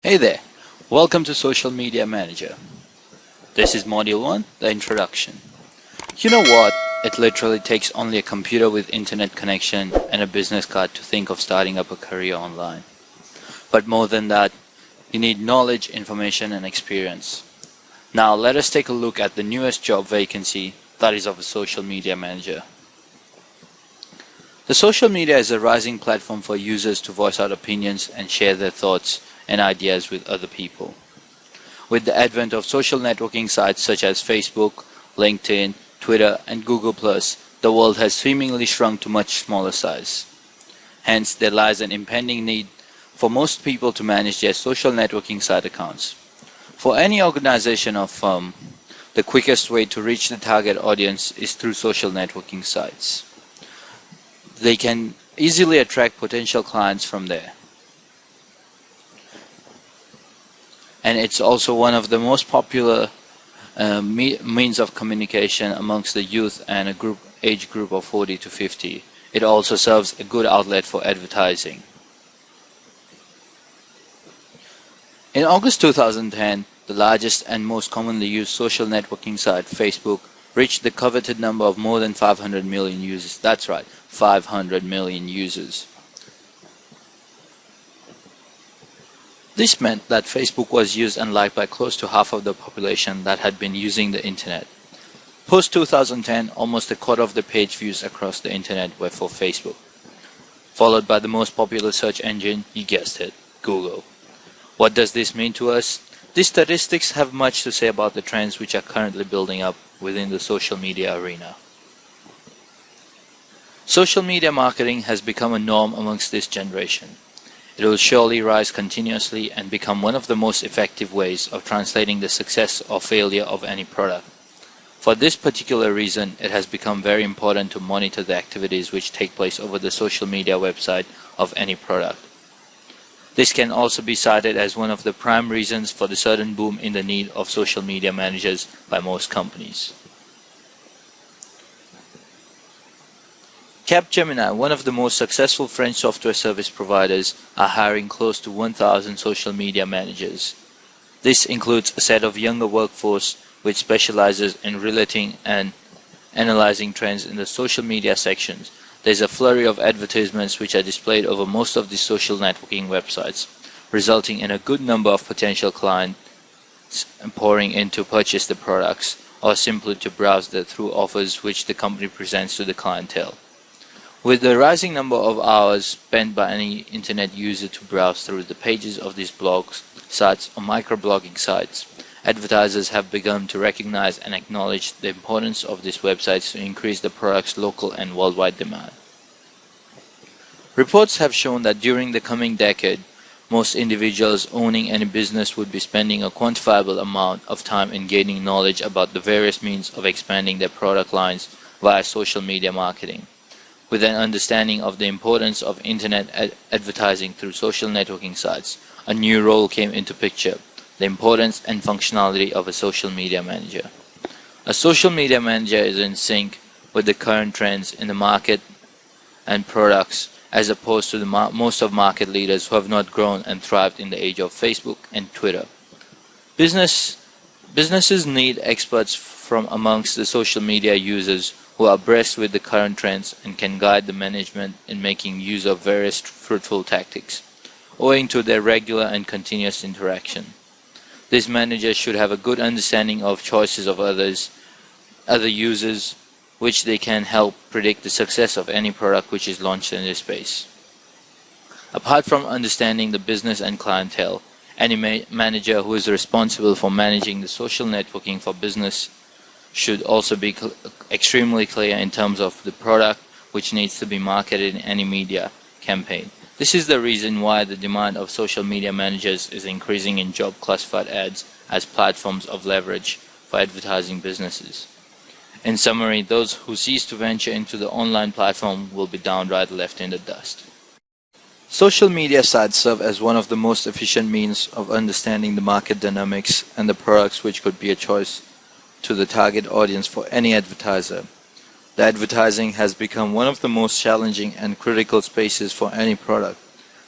Hey there, welcome to Social Media Manager. This is Module 1, the introduction. You know what? It literally takes only a computer with internet connection and a business card to think of starting up a career online. But more than that, you need knowledge, information, and experience. Now let us take a look at the newest job vacancy, that is of a social media manager. The social media is a rising platform for users to voice out opinions and share their thoughts and ideas with other people. With the advent of social networking sites such as Facebook, LinkedIn, Twitter, and Google+, the world has seemingly shrunk to much smaller size. Hence, there lies an impending need for most people to manage their social networking site accounts. For any organization or firm, the quickest way to reach the target audience is through social networking sites. They can easily attract potential clients from there. And it's also one of the most popular means of communication amongst the youth and a age group of 40 to 50. It also serves a good outlet for advertising. In August 2010, the largest and most commonly used social networking site, Facebook, reached the coveted number of more than 500 million users. That's right, 500 million users. This meant that Facebook was used and liked by close to half of the population that had been using the internet. Post-2010, almost a quarter of the page views across the internet were for Facebook, followed by the most popular search engine, you guessed it, Google. What does this mean to us? These statistics have much to say about the trends which are currently building up within the social media arena. Social media marketing has become a norm amongst this generation. It will surely rise continuously and become one of the most effective ways of translating the success or failure of any product. For this particular reason, it has become very important to monitor the activities which take place over the social media website of any product. This can also be cited as one of the prime reasons for the sudden boom in the need of social media managers by most companies. Capgemini, one of the most successful French software service providers, are hiring close to 1,000 social media managers. This includes a set of younger workforce which specializes in relating and analyzing trends in the social media sections. There's a flurry of advertisements which are displayed over most of the social networking websites, resulting in a good number of potential clients pouring in to purchase the products or simply to browse through offers which the company presents to the clientele. With the rising number of hours spent by any internet user to browse through the pages of these blogs, sites or microblogging sites, advertisers have begun to recognize and acknowledge the importance of these websites to increase the product's local and worldwide demand. Reports have shown that during the coming decade, most individuals owning any business would be spending a quantifiable amount of time in gaining knowledge about the various means of expanding their product lines via social media marketing. With an understanding of the importance of internet advertising through social networking sites, a new role came into picture: the importance and functionality of a social media manager. A social media manager is in sync with the current trends in the market and products, as opposed to most of market leaders who have not grown and thrived in the age of Facebook and Twitter. Businesses need experts from amongst the social media users who are abreast with the current trends and can guide the management in making use of various fruitful tactics, owing to their regular and continuous interaction. These managers should have a good understanding of choices of other users, which they can help predict the success of any product which is launched in this space. Apart from understanding the business and clientele, any manager who is responsible for managing the social networking for business should also be extremely clear in terms of the product which needs to be marketed in any media campaign. This is the reason why the demand of social media managers is increasing in job classified ads as platforms of leverage for advertising businesses. In summary, those who cease to venture into the online platform will be downright left in the dust. Social media sites serve as one of the most efficient means of understanding the market dynamics and the products which could be a choice to the target audience for any advertiser. The advertising has become one of the most challenging and critical spaces for any product.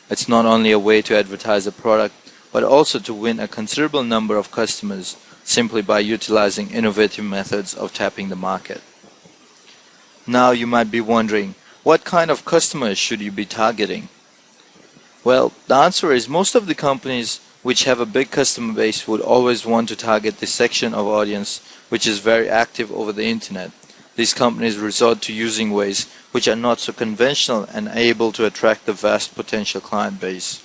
It's not only a way to advertise a product, but also to win a considerable number of customers simply by utilizing innovative methods of tapping the market. Now you might be wondering, what kind of customers should you be targeting? Well, the answer is most of the companies which have a big customer base would always want to target this section of audience which is very active over the internet. These companies resort to using ways which are not so conventional and are able to attract the vast potential client base.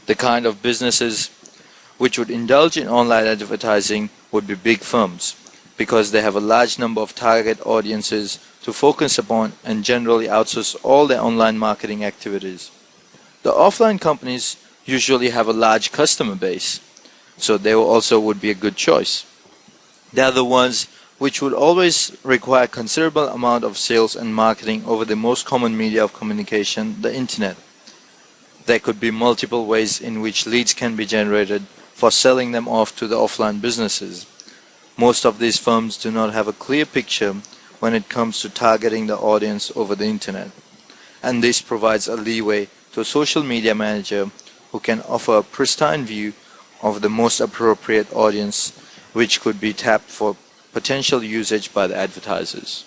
The kind of businesses which would indulge in online advertising would be big firms, because they have a large number of target audiences to focus upon and generally outsource all their online marketing activities. The offline companies usually have a large customer base, so they also would be a good choice. They are the ones which would always require considerable amount of sales and marketing over the most common media of communication, the internet. There could be multiple ways in which leads can be generated for selling them off to the offline businesses. Most of these firms do not have a clear picture when it comes to targeting the audience over the internet, and this provides a leeway to a social media manager who can offer a pristine view of the most appropriate audience which could be tapped for potential usage by the advertisers.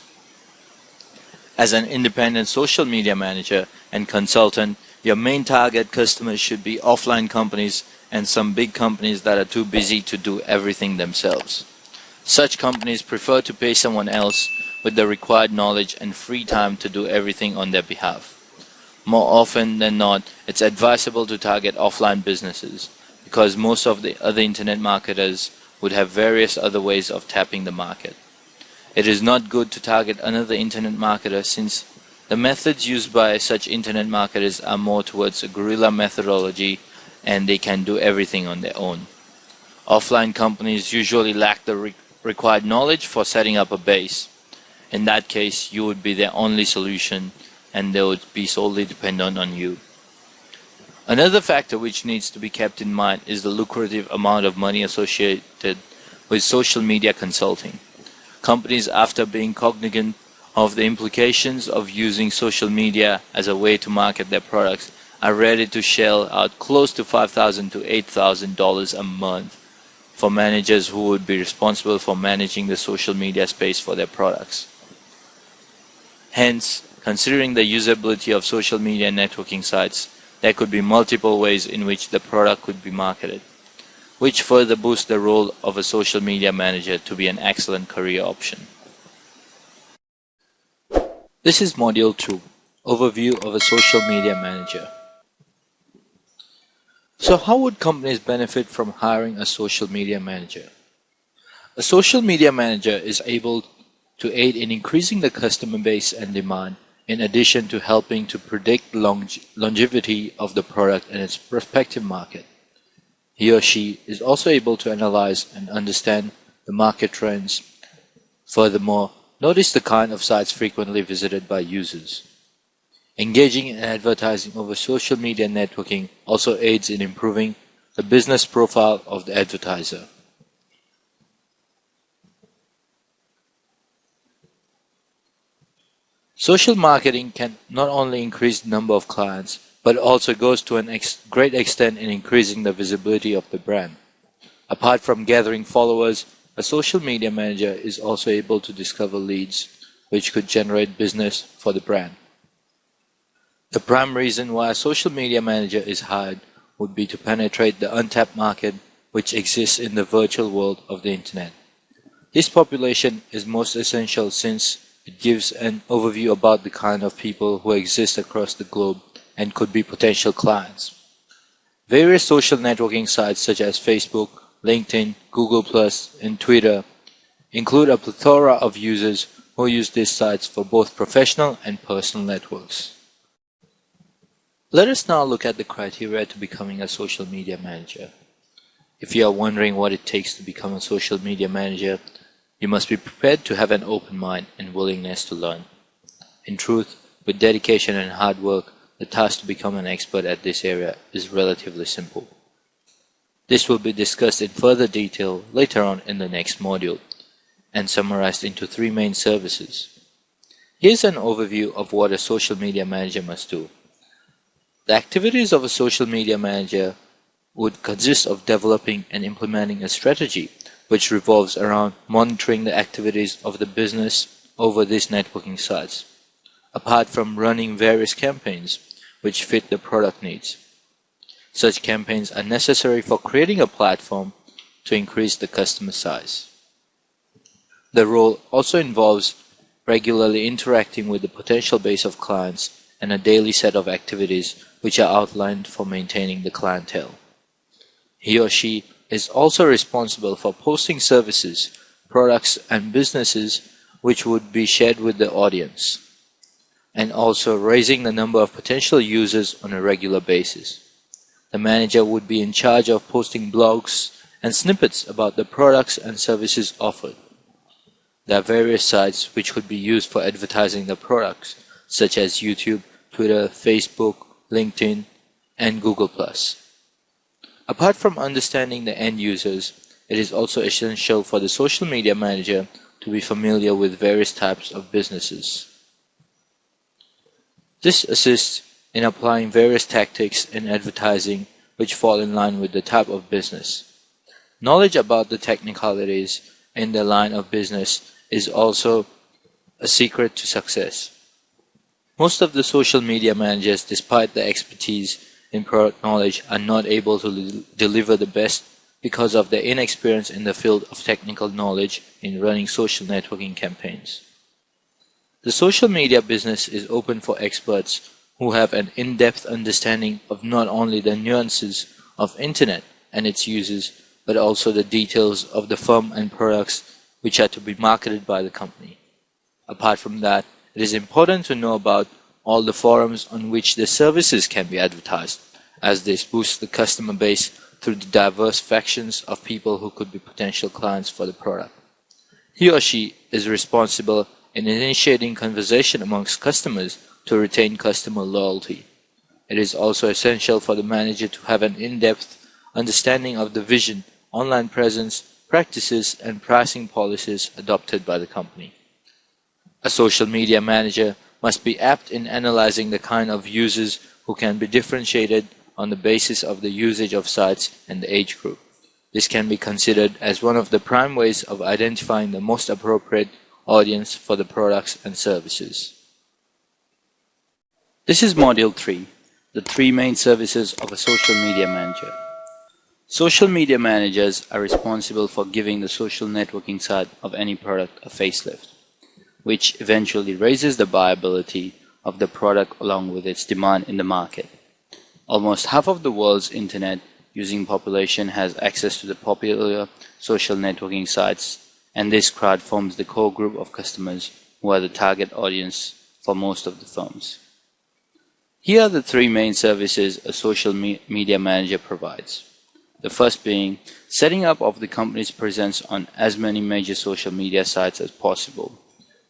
As an independent social media manager and consultant, your main target customers should be offline companies and some big companies that are too busy to do everything themselves. Such companies prefer to pay someone else with the required knowledge and free time to do everything on their behalf. More often than not, it's advisable to target offline businesses, because most of the other internet marketers would have various other ways of tapping the market. It is not good to target another internet marketer, since the methods used by such internet marketers are more towards a guerrilla methodology and they can do everything on their own. Offline companies usually lack the required knowledge for setting up a base. In that case, you would be their only solution and they would be solely dependent on you. Another factor which needs to be kept in mind is the lucrative amount of money associated with social media consulting. Companies, after being cognizant of the implications of using social media as a way to market their products, are ready to shell out close to $5,000 to $8,000 a month for managers who would be responsible for managing the social media space for their products. Hence, considering the usability of social media networking sites, there could be multiple ways in which the product could be marketed, which further boosts the role of a social media manager to be an excellent career option. This is Module 2, Overview of a Social Media Manager. So how would companies benefit from hiring a social media manager? A social media manager is able to aid in increasing the customer base and demand, in addition to helping to predict longevity of the product and its prospective market. He or she is also able to analyze and understand the market trends. Furthermore, notice the kind of sites frequently visited by users. Engaging in advertising over social media networking also aids in improving the business profile of the advertiser. Social marketing can not only increase the number of clients, but also goes to a great extent in increasing the visibility of the brand. Apart from gathering followers, a social media manager is also able to discover leads, which could generate business for the brand. The prime reason why a social media manager is hired would be to penetrate the untapped market which exists in the virtual world of the internet. This population is most essential since it gives an overview about the kind of people who exist across the globe and could be potential clients. Various social networking sites such as Facebook, LinkedIn, Google+, and Twitter include a plethora of users who use these sites for both professional and personal networks. Let us now look at the criteria to becoming a social media manager. If you are wondering what it takes to become a social media manager, you must be prepared to have an open mind and willingness to learn. In truth, with dedication and hard work, the task to become an expert at this area is relatively simple. This will be discussed in further detail later on in the next module, and summarized into 3 main services. Here's an overview of what a social media manager must do. The activities of a social media manager would consist of developing and implementing a strategy which revolves around monitoring the activities of the business over these networking sites, apart from running various campaigns which fit the product needs. Such campaigns are necessary for creating a platform to increase the customer size. The role also involves regularly interacting with the potential base of clients and a daily set of activities which are outlined for maintaining the clientele. He or she is also responsible for posting services, products, and businesses which would be shared with the audience, and also raising the number of potential users on a regular basis. The manager would be in charge of posting blogs and snippets about the products and services offered. There are various sites which could be used for advertising the products, such as YouTube, Twitter, Facebook, LinkedIn, and Google+. Apart from understanding the end users, it is also essential for the social media manager to be familiar with various types of businesses. This assists in applying various tactics in advertising which fall in line with the type of business. Knowledge about the technicalities in the line of business is also a secret to success. Most of the social media managers, despite their expertise in product knowledge, are not able to deliver the best because of their inexperience in the field of technical knowledge in running social networking campaigns. The social media business is open for experts who have an in-depth understanding of not only the nuances of Internet and its uses, but also the details of the firm and products which are to be marketed by the company. Apart from that, it is important to know about all the forums on which the services can be advertised, as this boosts the customer base through the diverse factions of people who could be potential clients for the product. He or she is responsible in initiating conversation amongst customers to retain customer loyalty. It is also essential for the manager to have an in-depth understanding of the vision, online presence, practices, and pricing policies adopted by the company. A social media manager must be apt in analyzing the kind of users who can be differentiated on the basis of the usage of sites and the age group. This can be considered as one of the prime ways of identifying the most appropriate audience for the products and services. This is Module 3, the 3 main services of a social media manager. Social media managers are responsible for giving the social networking side of any product a facelift, which eventually raises the viability of the product along with its demand in the market. Almost half of the world's internet using population has access to the popular social networking sites, and this crowd forms the core group of customers who are the target audience for most of the firms. Here are the 3 main services a social media manager provides. The first being setting up of the company's presence on as many major social media sites as possible,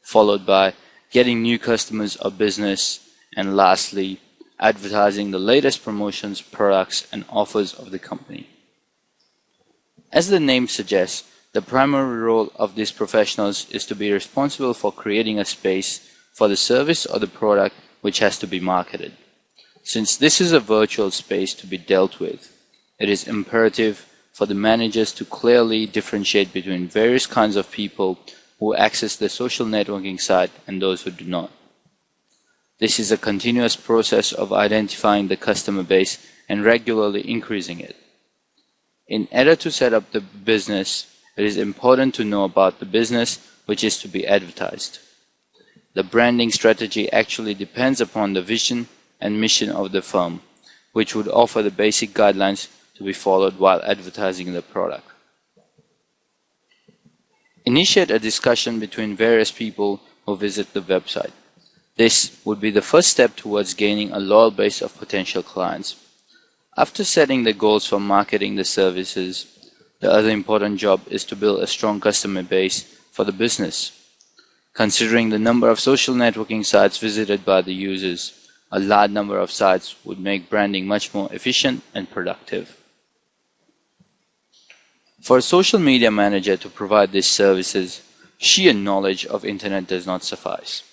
followed by getting new customers or business, and lastly, advertising the latest promotions, products, and offers of the company. As the name suggests, the primary role of these professionals is to be responsible for creating a space for the service or the product which has to be marketed. Since this is a virtual space to be dealt with, it is imperative for the managers to clearly differentiate between various kinds of people who access the social networking site and those who do not. This is a continuous process of identifying the customer base and regularly increasing it. In order to set up the business, it is important to know about the business which is to be advertised. The branding strategy actually depends upon the vision and mission of the firm, which would offer the basic guidelines to be followed while advertising the product. Initiate a discussion between various people who visit the website. This would be the first step towards gaining a loyal base of potential clients. After setting the goals for marketing the services, the other important job is to build a strong customer base for the business. Considering the number of social networking sites visited by the users, a large number of sites would make branding much more efficient and productive. For a social media manager to provide these services, sheer knowledge of Internet does not suffice.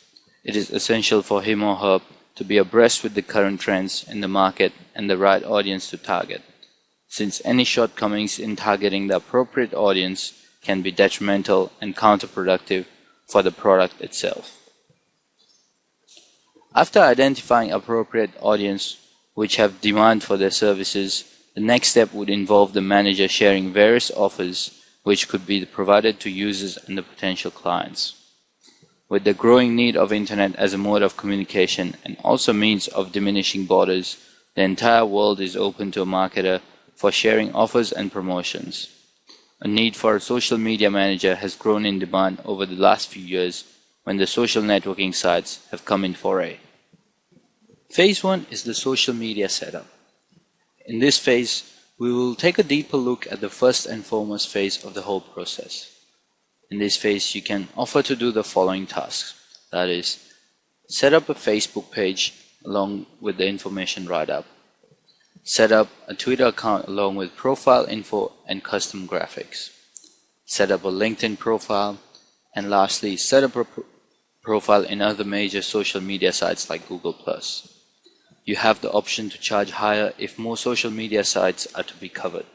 It is essential for him or her to be abreast with the current trends in the market and the right audience to target. since any shortcomings in targeting the appropriate audience can be detrimental and counterproductive for the product itself. After identifying appropriate audience which have demand for their services, the next step would involve the manager sharing various offers which could be provided to users and the potential clients. With the growing need of internet as a mode of communication and also means of diminishing borders, the entire world is open to a marketer for sharing offers and promotions. A need for a social media manager has grown in demand over the last few years when the social networking sites have come in foray. Phase 1 is the social media setup. In this phase, we will take a deeper look at the first and foremost phase of the whole process. In this phase, you can offer to do the following tasks. That is, set up a Facebook page along with the information write-up. Set up a Twitter account along with profile info and custom graphics. Set up a LinkedIn profile. And lastly, set up a profile in other major social media sites like Google+. You have the option to charge higher if more social media sites are to be covered.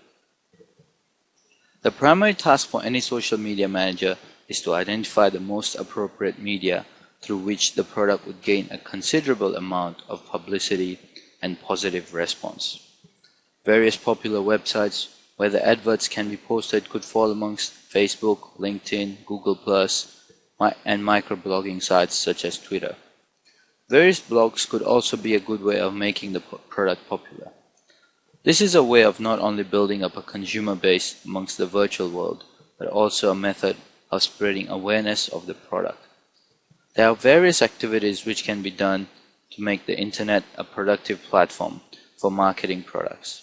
The primary task for any social media manager is to identify the most appropriate media through which the product would gain a considerable amount of publicity and positive response. Various popular websites where the adverts can be posted could fall amongst Facebook, LinkedIn, Google+, and microblogging sites such as Twitter. Various blogs could also be a good way of making the product popular. This is a way of not only building up a consumer base amongst the virtual world, but also a method of spreading awareness of the product. There are various activities which can be done to make the internet a productive platform for marketing products.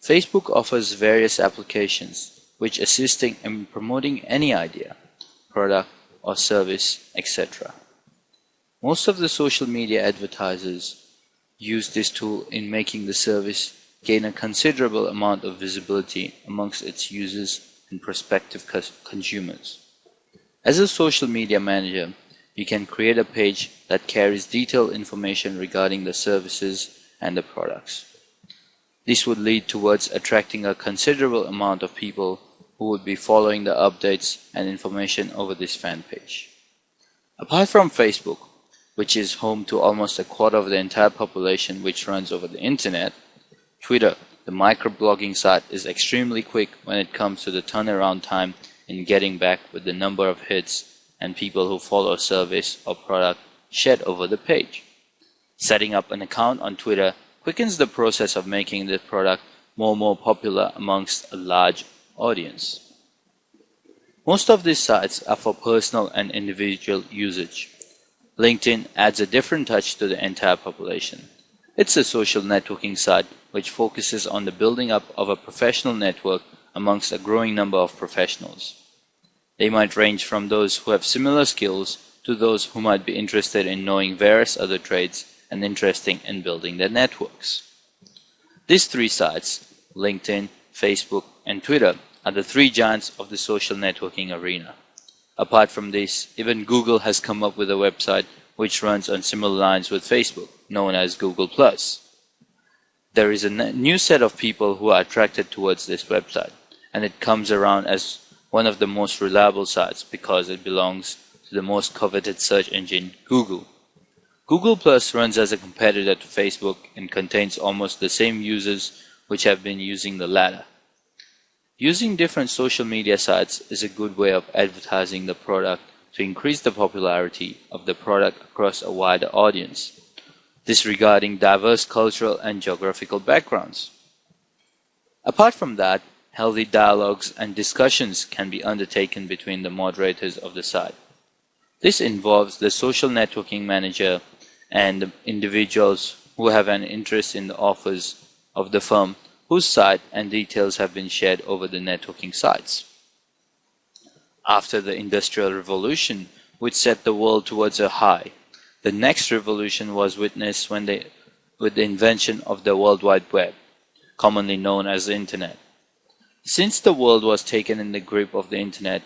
Facebook offers various applications which assisting in promoting any idea, product or service, etc. Most of the social media advertisers use this tool in making the service gain a considerable amount of visibility amongst its users and prospective consumers. As a social media manager, you can create a page that carries detailed information regarding the services and the products. This would lead towards attracting a considerable amount of people who would be following the updates and information over this fan page. Apart from Facebook, which is home to almost a quarter of the entire population which runs over the internet, Twitter, the microblogging site, is extremely quick when it comes to the turnaround time in getting back with the number of hits and people who follow a service or product shared over the page. Setting up an account on Twitter quickens the process of making the product more popular amongst a large audience. Most of these sites are for personal and individual usage. LinkedIn adds a different touch to the entire population. It's a social networking site which focuses on the building up of a professional network amongst a growing number of professionals. They might range from those who have similar skills to those who might be interested in knowing various other trades and interested in building their networks. These three sites, LinkedIn, Facebook, and Twitter, are the three giants of the social networking arena. Apart from this, even Google has come up with a website which runs on similar lines with Facebook, known as Google+. There is a new set of people who are attracted towards this website, and it comes around as one of the most reliable sites because it belongs to the most coveted search engine, Google. Google+ runs as a competitor to Facebook and contains almost the same users which have been using the latter. Using different social media sites is a good way of advertising the product to increase the popularity of the product across a wider audience, disregarding diverse cultural and geographical backgrounds. Apart from that, healthy dialogues and discussions can be undertaken between the moderators of the site. This involves the social networking manager and the individuals who have an interest in the offers of the firm whose site and details have been shared over the networking sites. After the Industrial Revolution, which set the world towards a high, the next revolution was witnessed with the invention of the World Wide Web, commonly known as the Internet. Since the world was taken in the grip of the Internet,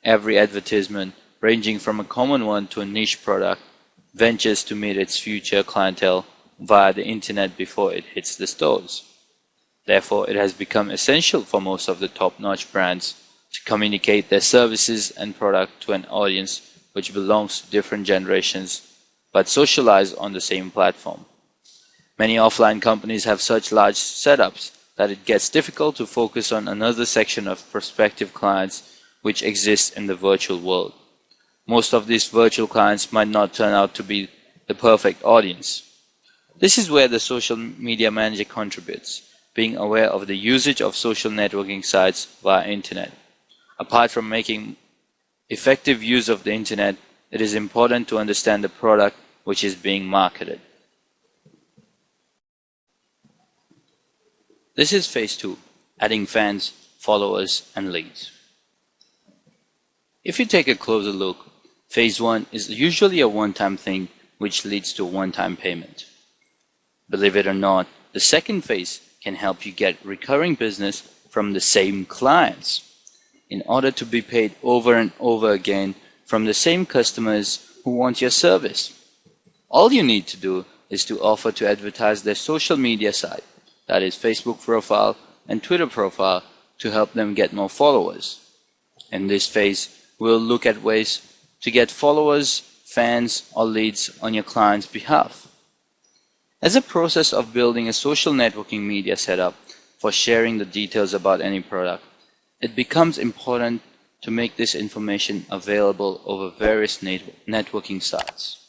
every advertisement, ranging from a common one to a niche product, ventures to meet its future clientele via the Internet before it hits the stores. Therefore, it has become essential for most of the top-notch brands to communicate their services and product to an audience which belongs to different generations but socialize on the same platform. Many offline companies have such large setups that it gets difficult to focus on another section of prospective clients which exists in the virtual world. Most of these virtual clients might not turn out to be the perfect audience. This is where the social media manager contributes, being aware of the usage of social networking sites via internet. Apart from making effective use of the internet, it is important to understand the product which is being marketed. This is phase 2, adding fans, followers, and leads. If you take a closer look, phase 1 is usually a one-time thing which leads to a one-time payment. Believe it or not, the second phase can help you get recurring business from the same clients in order to be paid over and over again from the same customers who want your service. All you need to do is to offer to advertise their social media site, that is Facebook profile and Twitter profile, to help them get more followers. In this phase, we'll look at ways to get followers, fans, or leads on your client's behalf. As a process of building a social networking media setup for sharing the details about any product, it becomes important to make this information available over various networking sites.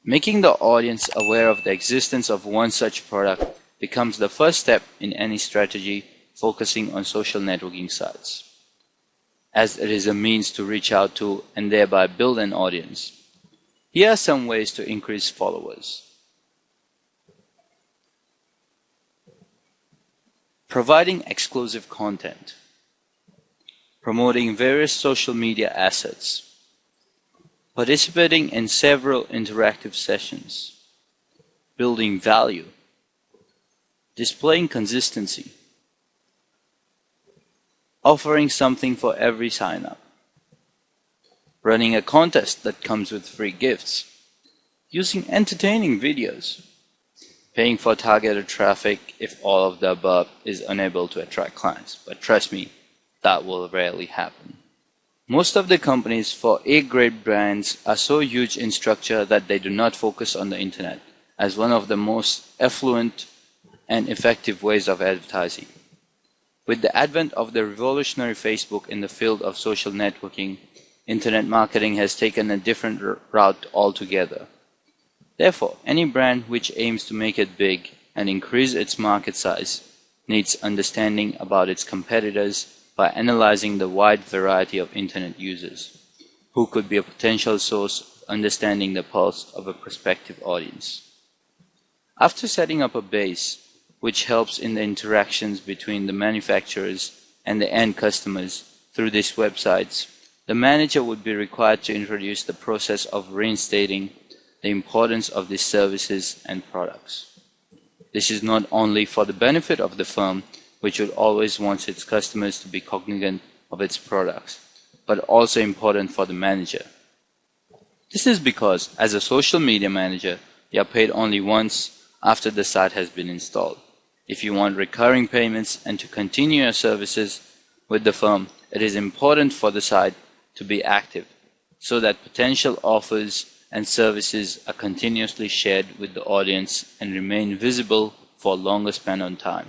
Making the audience aware of the existence of one such product becomes the first step in any strategy focusing on social networking sites, as it is a means to reach out to and thereby build an audience. Here are some ways to increase followers. Providing exclusive content, promoting various social media assets, participating in several interactive sessions, building value, displaying consistency, offering something for every sign-up, running a contest that comes with free gifts, using entertaining videos, paying for targeted traffic if all of the above is unable to attract clients. But trust me, that will rarely happen. Most of the companies for A-grade brands are so huge in structure that they do not focus on the internet as one of the most affluent and effective ways of advertising. With the advent of the revolutionary Facebook in the field of social networking, internet marketing has taken a different route altogether. Therefore, any brand which aims to make it big and increase its market size needs understanding about its competitors by analyzing the wide variety of internet users, who could be a potential source of understanding the pulse of a prospective audience. After setting up a base, which helps in the interactions between the manufacturers and the end customers through these websites, the manager would be required to introduce the process of reinstating the importance of these services and products. This is not only for the benefit of the firm, which would always want its customers to be cognizant of its products, but also important for the manager. This is because, as a social media manager, you are paid only once after the site has been installed. If you want recurring payments and to continue your services with the firm, it is important for the site to be active so that potential offers and services are continuously shared with the audience and remain visible for a longer span of time.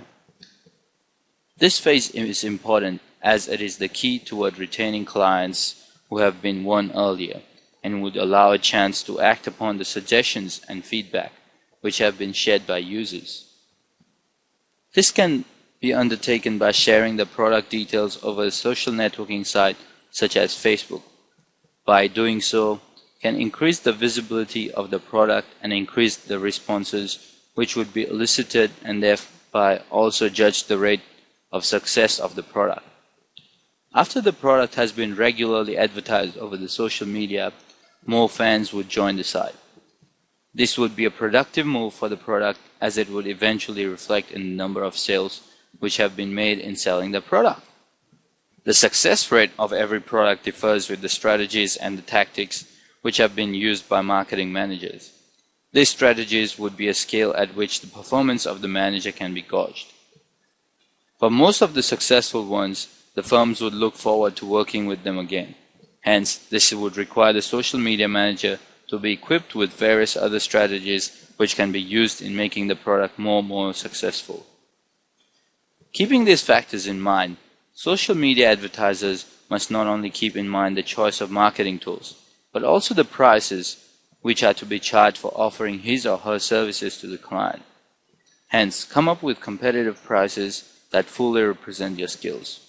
This phase is important as it is the key toward retaining clients who have been won earlier and would allow a chance to act upon the suggestions and feedback which have been shared by users. This can be undertaken by sharing the product details over a social networking site such as Facebook. By doing so, can increase the visibility of the product and increase the responses which would be elicited and thereby also judge the rate of success of the product. After the product has been regularly advertised over the social media, more fans would join the site. This would be a productive move for the product as it would eventually reflect in the number of sales which have been made in selling the product. The success rate of every product differs with the strategies and the tactics which have been used by marketing managers. These strategies would be a scale at which the performance of the manager can be gauged. For most of the successful ones, the firms would look forward to working with them again. Hence, this would require the social media manager to be equipped with various other strategies which can be used in making the product more successful. Keeping these factors in mind, social media advertisers must not only keep in mind the choice of marketing tools, but also the prices which are to be charged for offering his or her services to the client. Hence, come up with competitive prices that fully represent your skills.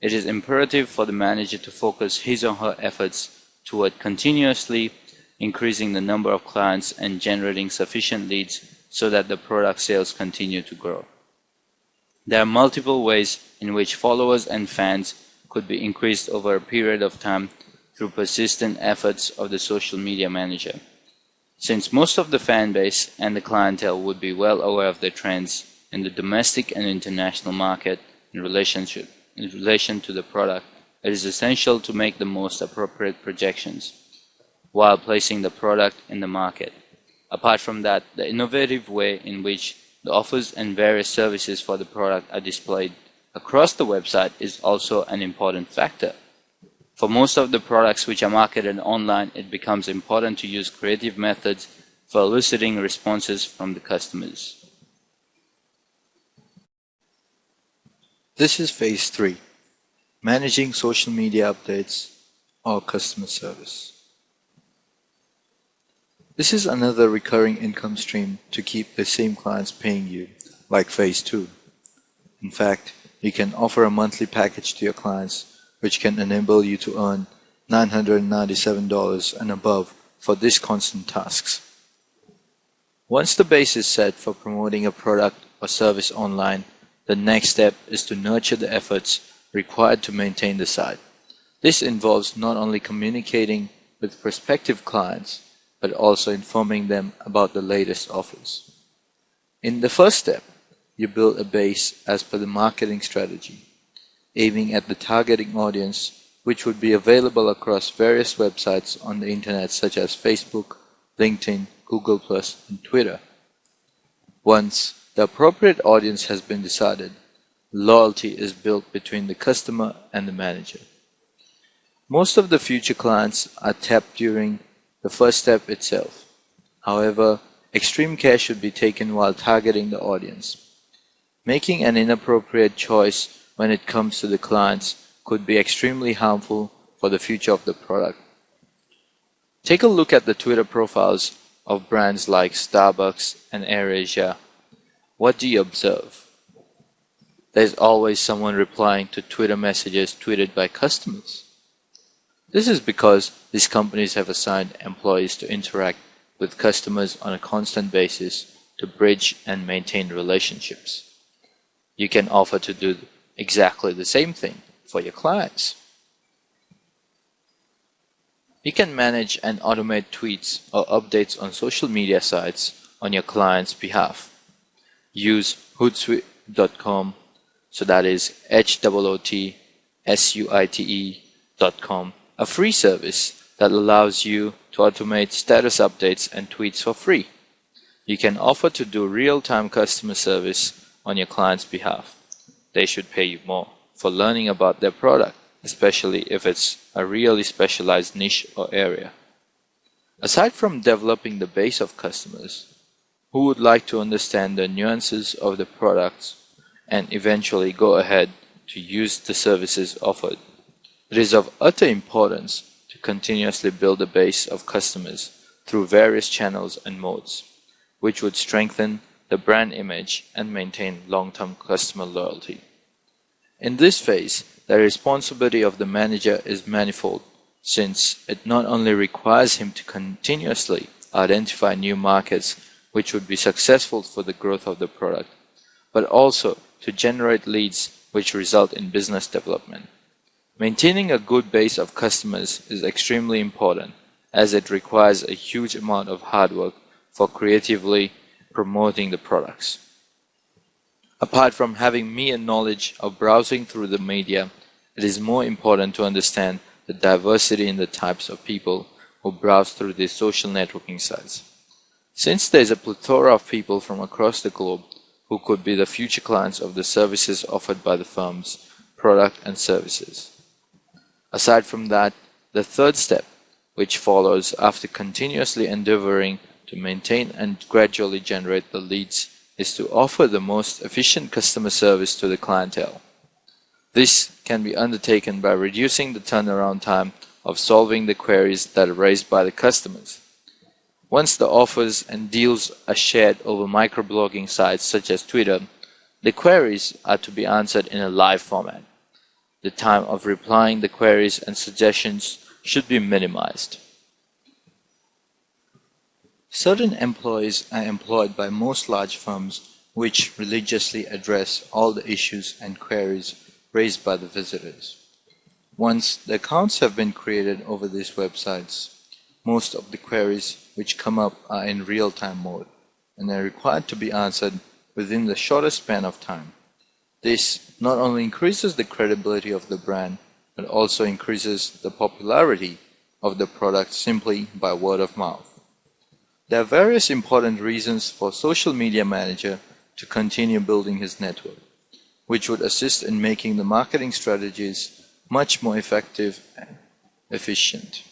It is imperative for the manager to focus his or her efforts toward continuously increasing the number of clients and generating sufficient leads so that the product sales continue to grow. There are multiple ways in which followers and fans could be increased over a period of time through persistent efforts of the social media manager. Since most of the fan base and the clientele would be well aware of the trends in the domestic and international market in relation to the product, it is essential to make the most appropriate projections while placing the product in the market. Apart from that, the innovative way in which the offers and various services for the product are displayed across the website is also an important factor. For most of the products which are marketed online, it becomes important to use creative methods for eliciting responses from the customers. This is Phase 3, Managing Social Media Updates or Customer Service. This is another recurring income stream to keep the same clients paying you, like Phase 2. In fact, you can offer a monthly package to your clients which can enable you to earn $997 and above for these constant tasks. Once the base is set for promoting a product or service online, the next step is to nurture the efforts required to maintain the site. This involves not only communicating with prospective clients, but also informing them about the latest offers. In the first step, you build a base as per the marketing strategy, aiming at the targeting audience which would be available across various websites on the internet such as Facebook, LinkedIn, Google+, and Twitter. Once the appropriate audience has been decided, loyalty is built between the customer and the manager. Most of the future clients are tapped during the first step itself. However, extreme care should be taken while targeting the audience. Making an inappropriate choice when it comes to the clients could be extremely harmful for the future of the product. Take a look at the Twitter profiles of brands like Starbucks and AirAsia. What do you observe? There's always someone replying to Twitter messages tweeted by customers. This is because these companies have assigned employees to interact with customers on a constant basis to bridge and maintain relationships. You can offer to do exactly the same thing for your clients. You can manage and automate tweets or updates on social media sites on your client's behalf. Use hootsuite.com, so that is HOOTSUITE.com, a free service that allows you to automate status updates and tweets for free. You can offer to do real-time customer service on your client's behalf. They should pay you more for learning about their product, especially if it's a really specialized niche or area. Aside from developing the base of customers who would like to understand the nuances of the products and eventually go ahead to use the services offered, it is of utter importance to continuously build a base of customers through various channels and modes, which would strengthen the brand image and maintain long-term customer loyalty. In this phase, the responsibility of the manager is manifold, since it not only requires him to continuously identify new markets which would be successful for the growth of the product, but also to generate leads which result in business development. Maintaining a good base of customers is extremely important, as it requires a huge amount of hard work for creatively promoting the products. Apart from having mere knowledge of browsing through the media, it is more important to understand the diversity in the types of people who browse through these social networking sites. Since there is a plethora of people from across the globe who could be the future clients of the services offered by the firm's product and services. Aside from that, the third step, which follows after continuously endeavoring to maintain and gradually generate the leads, is to offer the most efficient customer service to the clientele. This can be undertaken by reducing the turnaround time of solving the queries that are raised by the customers. Once the offers and deals are shared over microblogging sites such as Twitter, the queries are to be answered in a live format. The time of replying the queries and suggestions should be minimized. Certain employees are employed by most large firms which religiously address all the issues and queries raised by the visitors. Once the accounts have been created over these websites, most of the queries which come up are in real-time mode and are required to be answered within the shortest span of time. This not only increases the credibility of the brand, but also increases the popularity of the product simply by word of mouth. There are various important reasons for social media manager to continue building his network, which would assist in making the marketing strategies much more effective and efficient.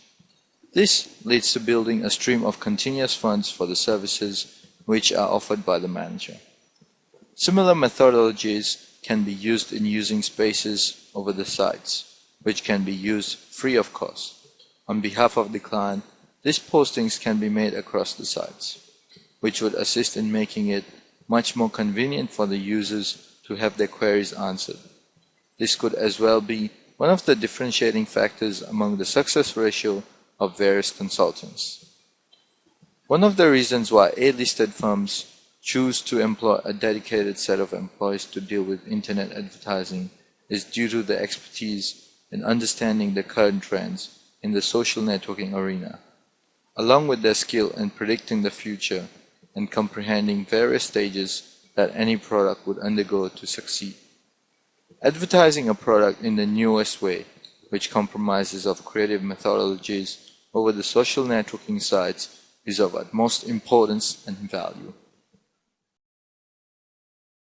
This leads to building a stream of continuous funds for the services which are offered by the manager. Similar methodologies can be used in using spaces over the sites, which can be used free of cost. On behalf of the client, these postings can be made across the sites, which would assist in making it much more convenient for the users to have their queries answered. This could as well be one of the differentiating factors among the success ratio of various consultants. One of the reasons why A-listed firms choose to employ a dedicated set of employees to deal with internet advertising is due to the expertise in understanding the current trends in the social networking arena, along with their skill in predicting the future and comprehending various stages that any product would undergo to succeed. Advertising a product in the newest way, which compromises of creative methodologies over the social networking sites, is of utmost importance and value.